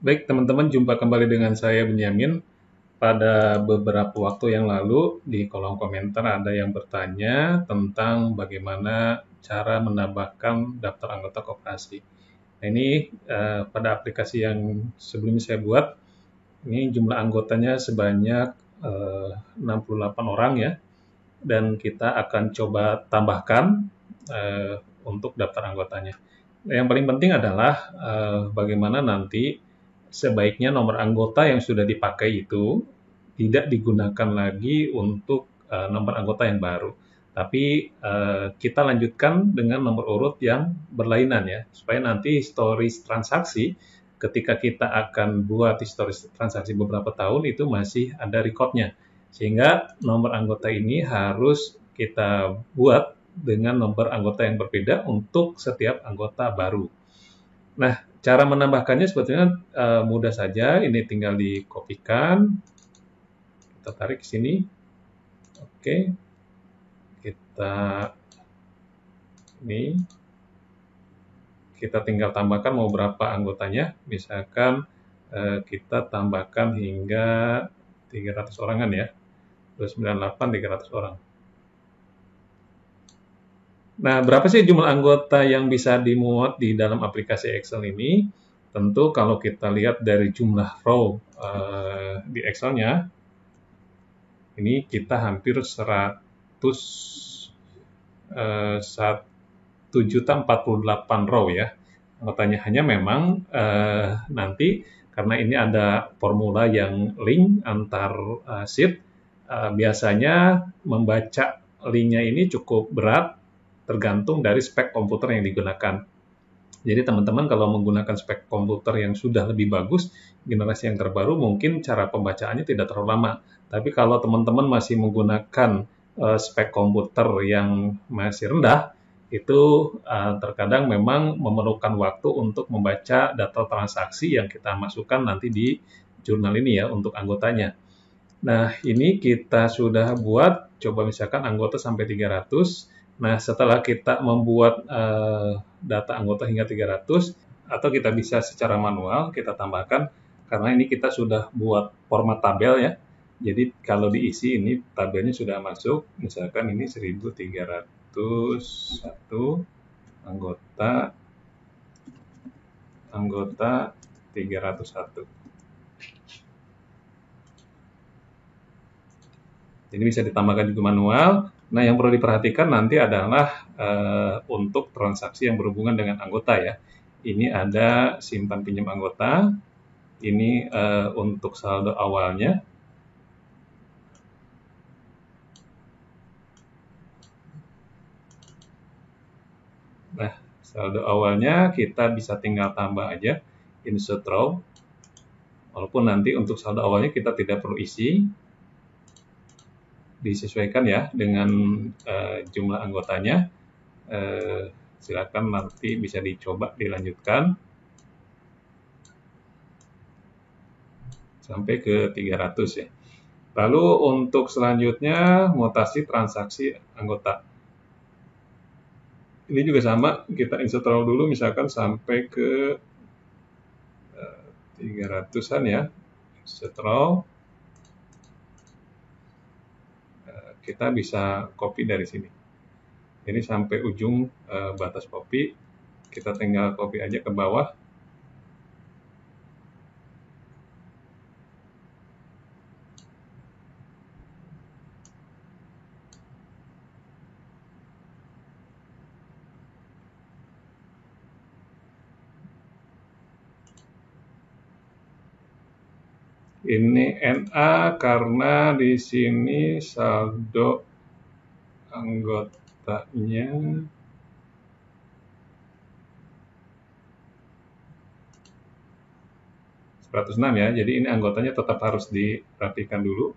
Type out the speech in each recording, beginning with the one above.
Baik, teman-teman, jumpa kembali dengan saya Benyamin. Pada beberapa waktu yang lalu, di kolom komentar ada yang bertanya tentang bagaimana cara menambahkan daftar anggota koperasi. Nah, ini pada aplikasi yang sebelumnya saya buat, ini jumlah anggotanya sebanyak 68 orang ya, dan kita akan coba tambahkan untuk daftar anggotanya. Yang paling penting adalah bagaimana nanti sebaiknya nomor anggota yang sudah dipakai itu tidak digunakan lagi untuk nomor anggota yang baru. Tapi kita lanjutkan dengan nomor urut yang berlainan ya, supaya nanti historis transaksi ketika kita akan buat historis transaksi beberapa tahun itu masih ada recordnya. Sehingga nomor anggota ini harus kita buat dengan nomor anggota yang berbeda untuk setiap anggota baru. Nah, cara menambahkannya sebetulnya mudah saja. Ini tinggal dikopikan, kita tarik ke sini. Oke, kita ini kita tinggal tambahkan mau berapa anggotanya. Misalkan kita tambahkan hingga 300 orangan ya. 298 300 orang. Nah, berapa sih jumlah anggota yang bisa dimuat di dalam aplikasi Excel ini? Tentu kalau kita lihat dari jumlah row di Excel-nya, ini kita hampir 1.048 row ya. Anggotanya hanya memang nanti karena ini ada formula yang link antar sheet, biasanya membaca linknya ini cukup berat tergantung dari spek komputer yang digunakan. Jadi teman-teman kalau menggunakan spek komputer yang sudah lebih bagus, generasi yang terbaru mungkin cara pembacaannya tidak terlalu lama. Tapi kalau teman-teman masih menggunakan spek komputer yang masih rendah, itu terkadang memang memerlukan waktu untuk membaca data transaksi yang kita masukkan nanti di jurnal ini ya untuk anggotanya. Nah, ini kita sudah buat, coba misalkan anggota sampai 300. Nah, setelah kita membuat data anggota hingga 300, atau kita bisa secara manual kita tambahkan, karena ini kita sudah buat format tabel ya. Jadi kalau diisi ini tabelnya sudah masuk, misalkan ini 1301 anggota anggota 301. Ini bisa ditambahkan juga manual. Nah, yang perlu diperhatikan nanti adalah untuk transaksi yang berhubungan dengan anggota ya. Ini ada simpan pinjam anggota, ini untuk saldo awalnya. Nah, saldo awalnya kita bisa tinggal tambah aja insert row. Walaupun nanti untuk saldo awalnya kita tidak perlu isi, disesuaikan ya dengan jumlah anggotanya. Silakan nanti bisa dicoba dilanjutkan sampai ke 300 ya. Lalu untuk selanjutnya mutasi transaksi anggota. Ini juga sama, kita insert row dulu misalkan sampai ke 300-an ya. Insert row. Kita bisa copy dari sini. Ini sampai ujung batas copy. Kita tinggal copy aja ke bawah. Ini NA karena di sini saldo anggotanya 106 ya. Jadi ini anggotanya tetap harus dirapikan dulu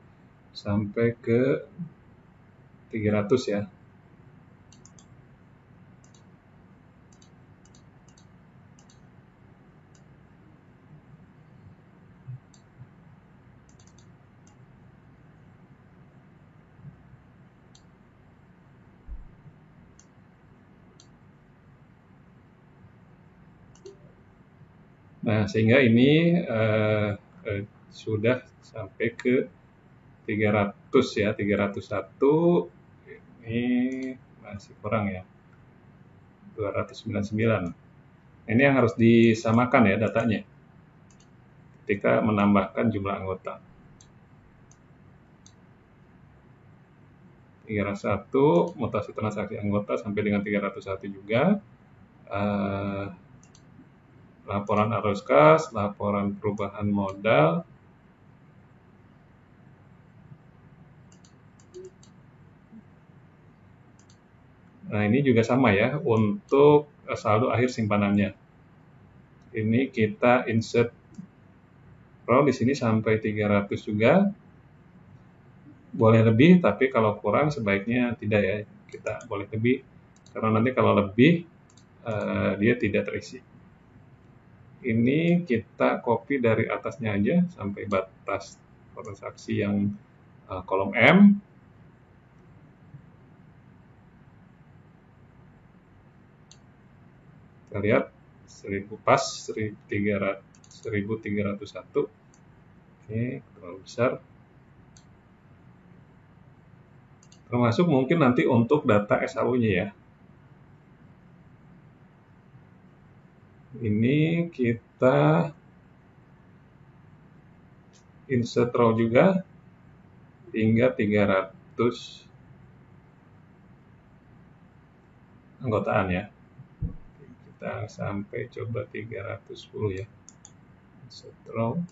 sampai ke 300 ya. Nah, sehingga ini sudah sampai ke 300 ya, 301. Ini masih kurang ya, 299. Ini yang harus disamakan ya datanya ketika menambahkan jumlah anggota. 301, mutasi transaksi anggota sampai dengan 301 juga. Laporan arus kas, laporan perubahan modal. Nah, ini juga sama ya untuk saldo akhir simpanannya. Ini kita insert row di sini sampai 300 juga. Boleh lebih, tapi kalau kurang sebaiknya tidak ya. Kita boleh lebih, karena nanti kalau lebih dia tidak terisi. Ini kita copy dari atasnya aja sampai batas transaksi yang kolom M. Kita lihat 1000 pas, 1301. Oke, terlalu besar. Termasuk mungkin nanti untuk data SAU-nya ya. Ini kita insert row juga hingga 300 anggotaan ya. Kita sampai coba 310 ya. Insert row.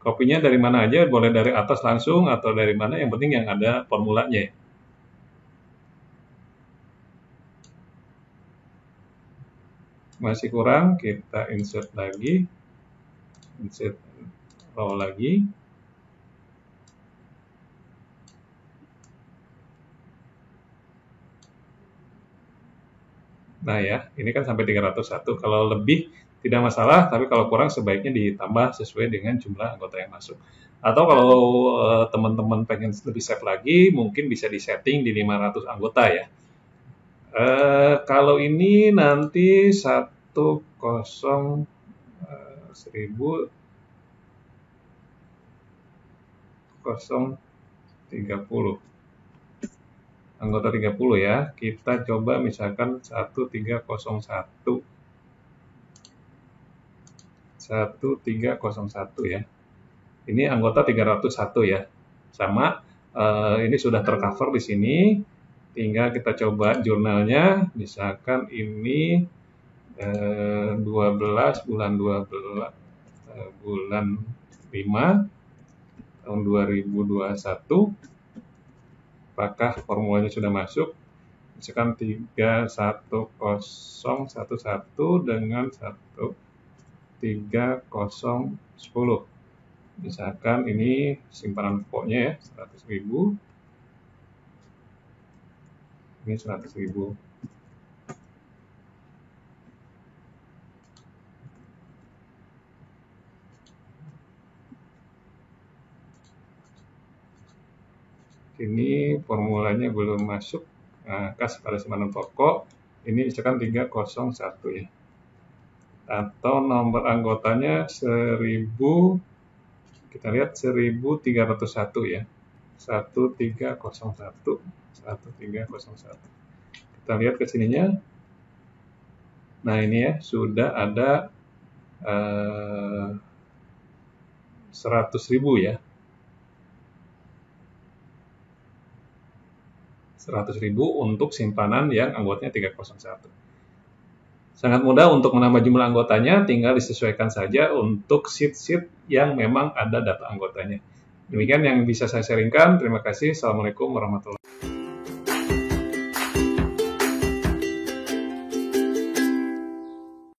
Kopinya dari mana aja, boleh dari atas langsung atau dari mana, yang penting yang ada formulanya. Masih kurang, kita insert lagi, insert row lagi. Nah ya, ini kan sampai 301, kalau lebih tidak masalah, tapi kalau kurang sebaiknya ditambah sesuai dengan jumlah anggota yang masuk. Atau kalau teman-teman pengen lebih safe lagi, mungkin bisa disetting di 500 anggota ya. Kalau ini nanti 10 30 anggota 30 ya. Kita coba misalkan 1301 ya. Ini anggota 301 ya. Sama ini sudah tercover di sini. Tinggal kita coba jurnalnya, misalkan ini 12 bulan 12 bulan 5 tahun 2021. Apakah formulanya sudah masuk? Misalkan 31011 dengan 13010. Misalkan ini simpanan pokoknya ya, 100.000. Ini 100.000. Ini formulanya belum masuk. Nah, kas pada simpanan pokok ini misalkan 301 ya. Atau nomor anggotanya 1000, kita lihat 1301 ya. 1301. Kita lihat ke sininya. Nah, ini ya sudah ada 100.000 ya. 100.000 untuk simpanan yang anggotanya 301. Sangat mudah untuk menambah jumlah anggotanya, tinggal disesuaikan saja untuk sheet-sheet yang memang ada data anggotanya. Demikian yang bisa saya sharingkan. Terima kasih. Assalamualaikum warahmatullahi wabarakatuh.